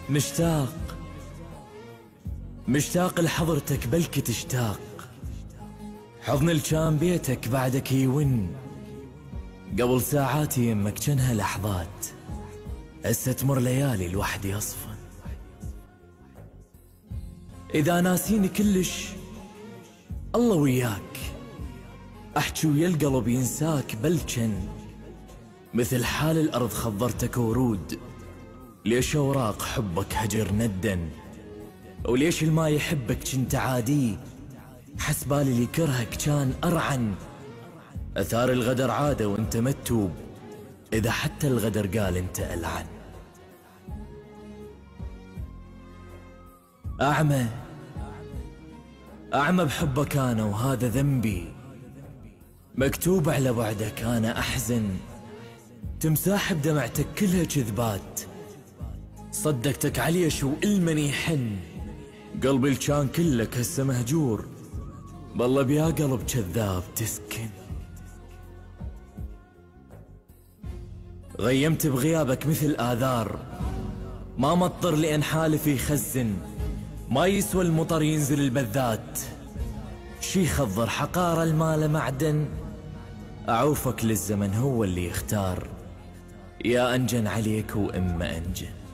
مشتاق مشتاق لحضرتك بلكي تشتاق، حضن الجان بيتك بعدك يون، قبل ساعات يمك جنها لحظات، هسه تمر ليالي لوحدي أصفن. إذا ناسيني كلش الله وياك، أحجي ويا القلب ينساك بلجن، مثل حال الأرض خضرتك ورود، ليش أوراق حبك هجر ندن، وليش الما يحبك جنت عادي، حسبالي اللي كرهك كان أرعن، أثار الغدر عادة وانت متوب، إذا حتى الغدر قال انت ألعن. أعمى بحبك أنا وهذا ذنبي، مكتوب على بعدك أنا أحزن، تمساح بدمعتك كلها كذبات، صدقتك علي شو إلمن يحن، قلبي الكان كلك هسه مهجور، بالله بيا قلب كذاب تسكن. غيمت بغيابك مثل آذار، ما مطر لأن حالفي يخزن، ما يسوى المطر ينزل البذات، شي خضر حقارة المال معدن، أعوفك للزمن هو اللي يختار، يا أنجن عليك وإما أنجن.